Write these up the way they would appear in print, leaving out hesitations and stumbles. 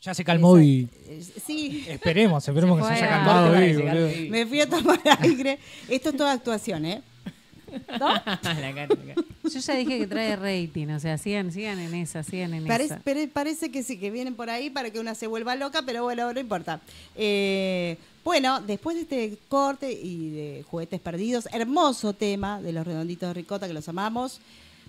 Ya se calmó y Sí, esperemos que se haya calmado. Corte para que Vivi, se calme boludo. Vivi. me fui a tomar aire. Esto es toda actuación, ¿eh? ¿No? La cara. Yo ya dije que trae rating, o sea, sigan en esa, esa. Parece que sí, que vienen por ahí para que una se vuelva loca, pero bueno, no importa. Bueno, después de este corte y de Juguetes Perdidos, hermoso tema de los Redonditos de Ricota, que los amamos,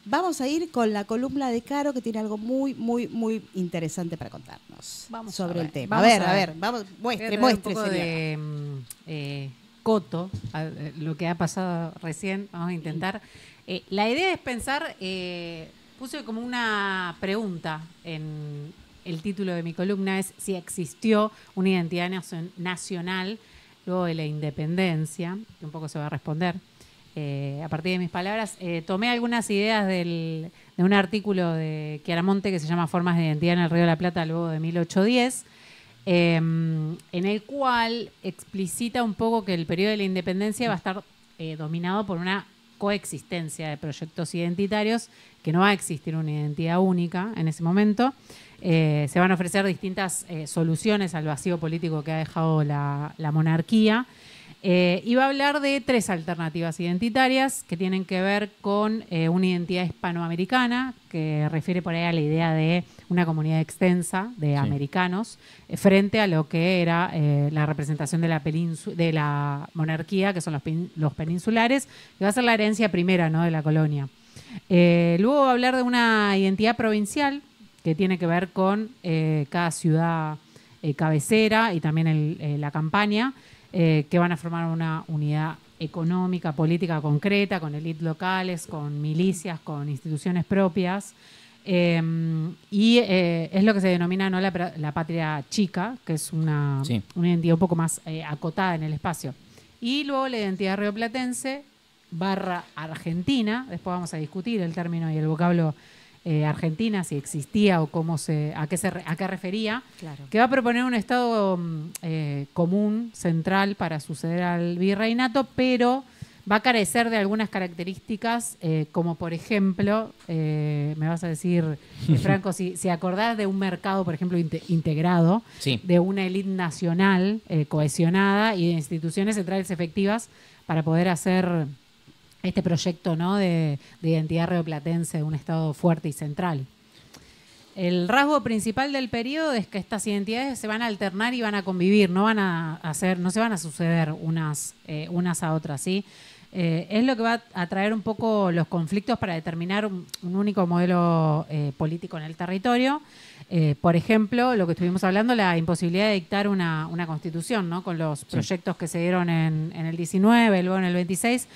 vamos a ir con la columna de Caro, que tiene algo muy, muy, muy interesante para contarnos sobre el tema. Vamos A ver, vamos, muestre, un poco señora. de coto, lo que ha pasado recién, vamos a intentar. La idea es pensar, puse como una pregunta en el título de mi columna, es si existió una identidad nacional luego de la independencia, que un poco se va a responder. A partir de mis palabras, tomé algunas ideas de un artículo de Chiaramonte que se llama Formas de Identidad en el Río de la Plata luego de 1810, en el cual explicita un poco que el periodo de la independencia va a estar dominado por una coexistencia de proyectos identitarios, que no va a existir una identidad única en ese momento. Se van a ofrecer distintas soluciones al vacío político que ha dejado la monarquía. Y va a hablar de 3 alternativas identitarias que tienen que ver con una identidad hispanoamericana, que refiere por ahí a la idea de una comunidad extensa de americanos, frente a lo que era la representación de la monarquía, que son los peninsulares, que va a ser la herencia primera, ¿no?, de la colonia. Luego va a hablar de una identidad provincial, que tiene que ver con cada ciudad cabecera y también la campaña, que van a formar una unidad económica, política concreta, con élites locales, con milicias, con instituciones propias. Es lo que se denomina, ¿no?, la patria chica, que es una identidad un poco más acotada en el espacio. Y luego la identidad rioplatense / argentina, después vamos a discutir el término y el vocablo Argentina, si existía o a qué refería, claro, que va a proponer un estado común, central, para suceder al virreinato, pero va a carecer de algunas características, como por ejemplo, me vas a decir, Franco, si acordás de un mercado, por ejemplo, integrado, de una élite nacional cohesionada y de instituciones centrales efectivas para poder hacer este proyecto, ¿no?, de identidad rioplatense, de un Estado fuerte y central. El rasgo principal del periodo es que estas identidades se van a alternar y van a convivir, no se van a suceder unas a otras, ¿sí? Es lo que va a traer un poco los conflictos para determinar un único modelo político en el territorio. Por ejemplo, lo que estuvimos hablando, la imposibilidad de dictar una constitución, ¿no?, con los proyectos que se dieron en el 19, luego en el 26,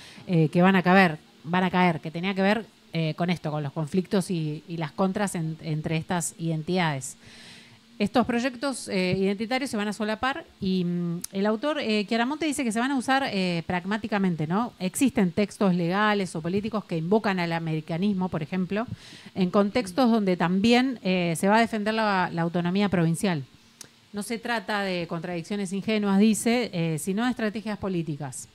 que van a caer, que tenía que ver con esto, con los conflictos y las contras entre estas identidades. Estos proyectos identitarios se van a solapar y el autor Chiaramonte dice que se van a usar pragmáticamente, ¿no? Existen textos legales o políticos que invocan al americanismo, por ejemplo, en contextos donde también se va a defender la autonomía provincial. No se trata de contradicciones ingenuas, dice, sino de estrategias políticas.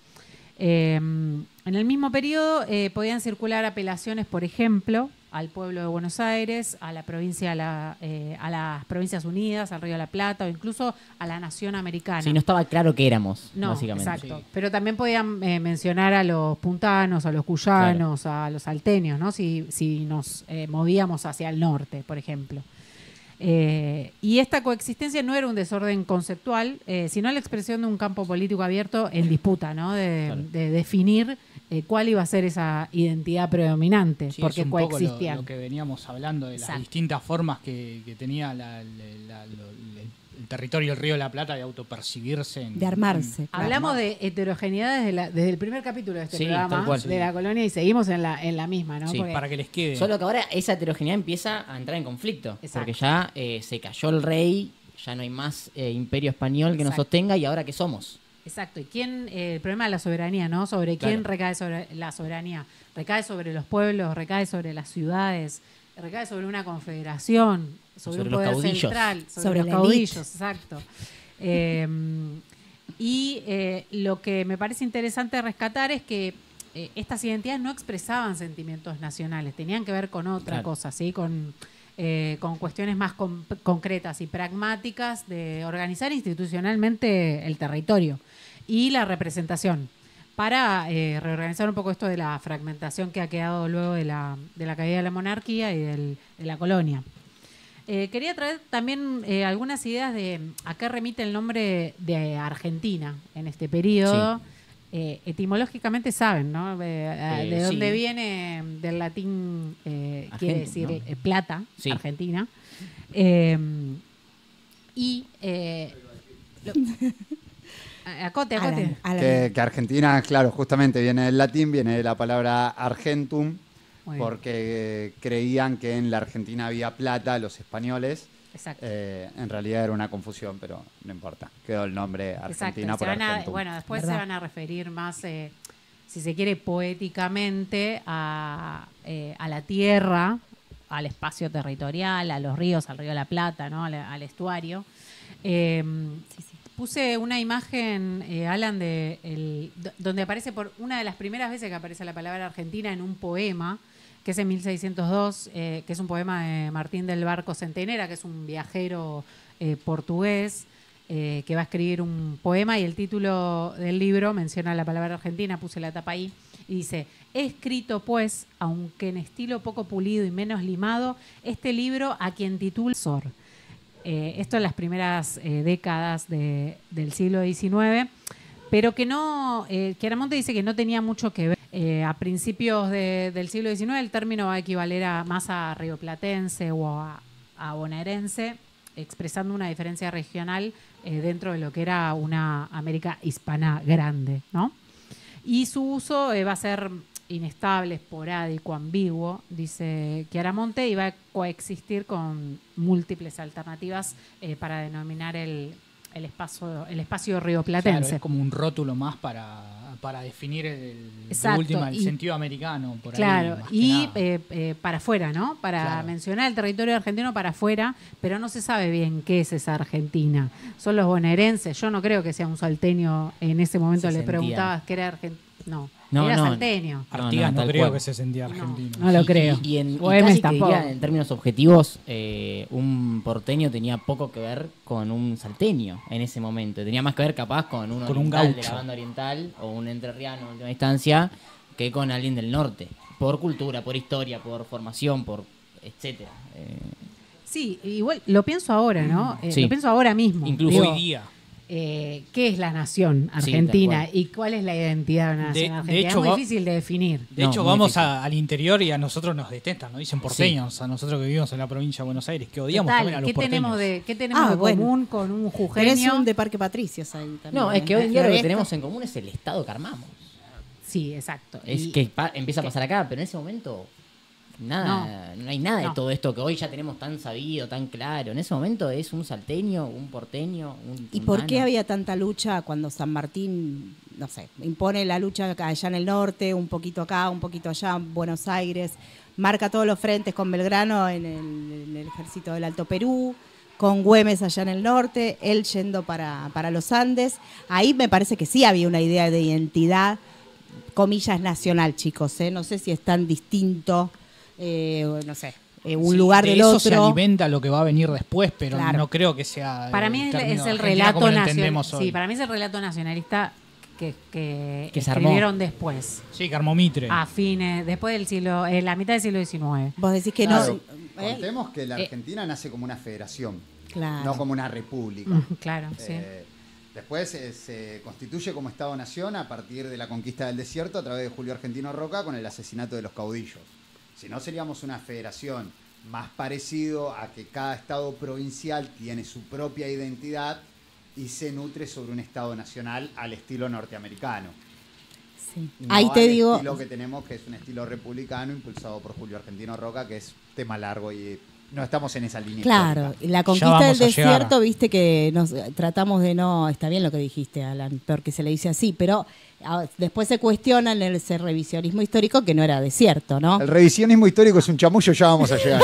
En el mismo periodo podían circular apelaciones, por ejemplo, al pueblo de Buenos Aires, a la provincia, a las Provincias Unidas, al Río de la Plata o incluso a la Nación Americana. Sí, no estaba claro qué éramos, básicamente. Exacto. Sí. Pero también podían mencionar a los puntanos, a los cuyanos, claro, a los salteños, ¿no?, si nos movíamos hacia el norte, por ejemplo. Y esta coexistencia no era un desorden conceptual, sino la expresión de un campo político abierto en disputa, ¿no?, de definir cuál iba a ser esa identidad predominante, porque es un coexistían. Poco lo que veníamos hablando de las distintas formas que tenía el territorio del Río de la Plata de autopercibirse. De armarse. Claro. Hablamos de heterogeneidad desde el primer capítulo de este programa, de la colonia, y seguimos en la misma, ¿no? Sí, porque para que les quede. Solo que ahora esa heterogeneidad empieza a entrar en conflicto. Exacto. Porque ya se cayó el rey, ya no hay más imperio español que nos sostenga, y ahora ¿qué somos? Exacto. ¿Y quién? El problema de la soberanía, ¿no? ¿Sobre quién recae sobre la soberanía? ¿Recae sobre los pueblos? ¿Recae sobre las ciudades? ¿Recae sobre una confederación? ¿Sobre un poder central? Sobre los caudillos, exacto. Lo que me parece interesante rescatar es que estas identidades no expresaban sentimientos nacionales, tenían que ver con otra cosa, ¿sí? Con con cuestiones más concretas y pragmáticas de organizar institucionalmente el territorio y la representación, para reorganizar un poco esto de la fragmentación que ha quedado luego de la caída de la monarquía y de la colonia. Quería traer también algunas ideas de a qué remite el nombre de Argentina en este periodo. Sí. Etimológicamente saben, ¿no? De dónde viene, del latín, quiere decir, ¿no? Plata, sí. Argentina. Acote. Que Argentina, claro, justamente viene del latín, viene de la palabra argentum, porque creían que en la Argentina había plata, los españoles. Exacto. En realidad era una confusión, pero no importa. Quedó el nombre Argentina por Argentum. Bueno, después ¿verdad? Se van a referir más, si se quiere, poéticamente a la tierra, al espacio territorial, a los ríos, al río de la Plata, ¿no? al estuario. Sí. Puse una imagen, Alan, donde aparece por una de las primeras veces que aparece la palabra Argentina en un poema, que es en 1602, que es un poema de Martín del Barco Centenera, que es un viajero portugués, que va a escribir un poema, y el título del libro menciona la palabra Argentina, puse la tapa ahí, y dice: he escrito pues, aunque en estilo poco pulido y menos limado, este libro a quien titula Sor. Esto en las primeras décadas del siglo XIX, pero que no, que Aramonte dice que no tenía mucho que ver. A principios del siglo XIX el término va a equivaler más a rioplatense o a bonaerense, expresando una diferencia regional dentro de lo que era una América hispana grande, ¿no? Y su uso va a ser inestable, esporádico, ambiguo, dice Chiaramonte, y va a coexistir con múltiples alternativas para denominar el espacio rioplatense. Claro, es como un rótulo más para definir el sentido americano. Por claro, ahí, y para afuera, ¿no? Para mencionar el territorio argentino para afuera, pero no se sabe bien qué es esa Argentina. Son los bonaerenses. Yo no creo que sea un salteño. En ese momento le preguntabas qué era argentino. No, era salteño. Artigas no creo que se sentía argentino. No lo creo. Y casi que diría, en términos objetivos, un porteño tenía poco que ver con un salteño en ese momento. Tenía más que ver capaz con un oriental de la banda oriental o un entrerriano en última instancia que con alguien del norte. Por cultura, por historia, por formación, por etcétera. Sí, igual lo pienso ahora, ¿no? Lo pienso ahora mismo. Incluso hoy día. ¿Qué es la nación argentina y cuál es la identidad de la nación argentina? De hecho, es muy difícil de definir. De hecho, vamos al interior y a nosotros nos detestan, nos dicen porteños, a nosotros que vivimos en la provincia de Buenos Aires, que odiamos también a los porteños. ¿Qué tenemos de común con un jujeño? Tenés un de Parque Patricios ahí también. No, es que hoy en día lo que tenemos en común es el estado que armamos. Sí, exacto. Es que empieza a pasar acá, pero en ese momento no hay nada de todo esto que hoy ya tenemos tan sabido, tan claro. En ese momento es un salteño, un porteño, un ¿Y por qué había tanta lucha cuando San Martín, no sé, impone la lucha allá en el norte, un poquito acá, un poquito allá, en Buenos Aires, marca todos los frentes con Belgrano en el ejército del Alto Perú, con Güemes allá en el norte, él yendo para los Andes? Ahí me parece que sí había una idea de identidad, comillas, nacional, chicos, no sé si es tan distinto. No sé, un lugar del otro. Eso se alimenta lo que va a venir después, pero no creo que sea. Para mí es el relato nacional. Sí, para mí es el relato nacionalista que escribieron después. Sí, que armó Mitre. A fines, después del siglo, en la mitad del siglo XIX. Vos decís que no. Contemos que la Argentina nace como una federación, no como una república. Claro, sí. Después se constituye como Estado-Nación a partir de la conquista del desierto a través de Julio Argentino Roca con el asesinato de los caudillos. Si no, seríamos una federación más parecido a que cada estado provincial tiene su propia identidad y se nutre sobre un estado nacional al estilo norteamericano. Sí. No ahí te digo. El estilo que tenemos, que es un estilo republicano impulsado por Julio Argentino Roca, que es tema largo y no estamos en esa línea. Claro, histórica. La conquista del desierto, viste que nos tratamos de no. Está bien lo que dijiste, Alan, porque se le dice así, pero después se cuestiona en ese revisionismo histórico que no era desierto, ¿no? El revisionismo histórico es un chamullo, ya vamos a llegar.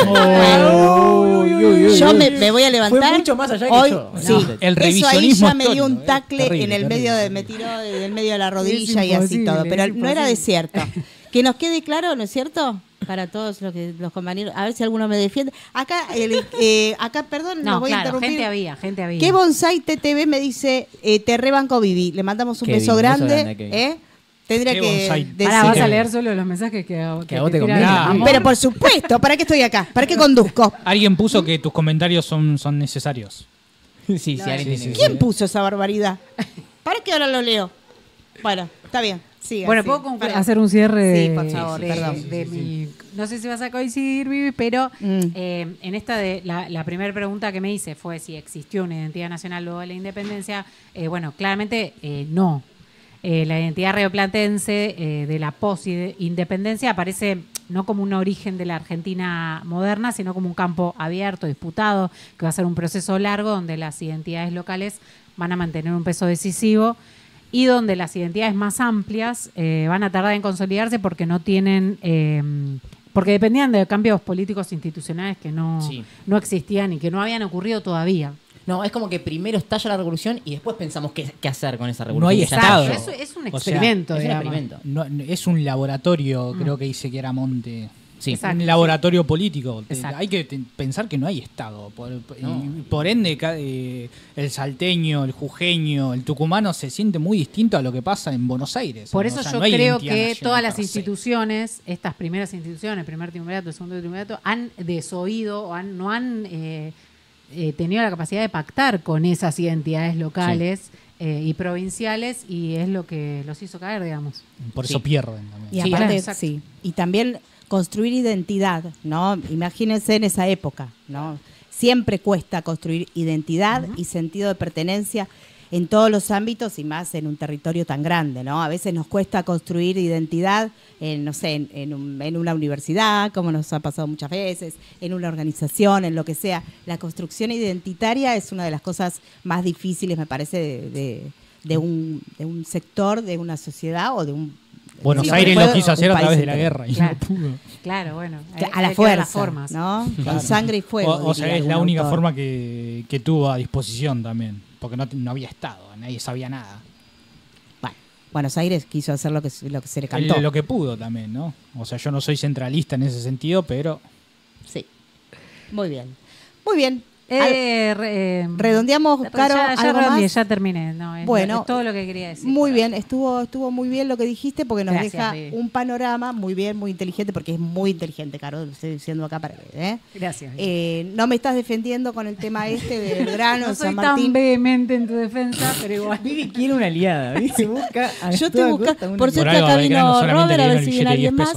Yo me voy a levantar. Fue mucho más allá que hoy, yo. Sí, el revisionismo eso ahí ya me dio un tacle terrible, en el medio me tiró del medio de la rodilla y así todo, pero no era desierto. Que nos quede claro, ¿no es cierto? para todos los compañeros. A ver si alguno me defiende. Acá, perdón, no, los voy a claro, interrumpir. gente había. ¿Qué Bonsai TTV me dice, te rebanco Vivi? Le mandamos un beso grande. Tendría que decir. Ahora vas a leer solo los mensajes que a vos te conviene. Pero por supuesto, ¿para qué estoy acá? ¿Para qué conduzco? Alguien puso que tus comentarios son necesarios. Sí, ¿Quién puso esa barbaridad? ¿Para qué ahora lo leo? Bueno, está bien. Siga, bueno, ¿puedo hacer un cierre? Sí, por favor, perdón. No sé si vas a coincidir, Vivi, pero en esta la primera pregunta que me hice fue si existió una identidad nacional luego de la independencia. Bueno, claramente no. La identidad rioplatense de la post-independencia aparece no como un origen de la Argentina moderna, sino como un campo abierto, disputado, que va a ser un proceso largo donde las identidades locales van a mantener un peso decisivo y donde las identidades más amplias van a tardar en consolidarse porque no tienen... porque dependían de cambios políticos institucionales que no existían y que no habían ocurrido todavía. No, es como que primero estalla la revolución y después pensamos qué hacer con esa revolución. No hay Estado. Es un experimento. Es un experimento. No, es un laboratorio, creo que dice Chiaramonte. Sí. Un laboratorio político. Hay que pensar que no hay Estado. Por ende, el salteño, el jujeño, el tucumano se siente muy distinto a lo que pasa en Buenos Aires. Por eso yo creo que todas las instituciones, estas primeras instituciones, el primer triunvirato, el segundo triunvirato, han desoído, no han tenido la capacidad de pactar con esas identidades locales y provinciales, y es lo que los hizo caer, digamos. Por eso pierden también. Y aparte, y también construir identidad, ¿no? Imagínense en esa época, ¿no? Siempre cuesta construir identidad y sentido de pertenencia en todos los ámbitos y más en un territorio tan grande, ¿no? A veces nos cuesta construir identidad en una universidad, como nos ha pasado muchas veces, en una organización, en lo que sea. La construcción identitaria es una de las cosas más difíciles, me parece, de un sector, de una sociedad o de un... Buenos Aires lo quiso hacer a través de la guerra y no pudo. Claro, bueno. A la fuerza, formas, ¿no? Claro. Con sangre y fuego. O sea, es la única forma que tuvo a disposición también, porque no había Estado, nadie sabía nada. Bueno, Buenos Aires quiso hacer lo que se le cantó. Lo que pudo también, ¿no? O sea, yo no soy centralista en ese sentido, pero... Sí. Muy bien. Muy bien. Redondeamos, Caro, algo más. Ya terminé. No, es todo lo que quería decir. Muy bien, estuvo muy bien lo que dijiste porque nos deja un panorama muy bien, muy inteligente, porque es muy inteligente, Caro, lo estoy diciendo acá para que... Gracias. No me estás defendiendo con el tema de Belgrano, no San soy Martín. Tan vehemente en tu defensa, pero igual. Vivi quiere una aliada, ¿viste? Yo estoy buscando. Por suerte acá vino Robert, a ver si viene alguien más.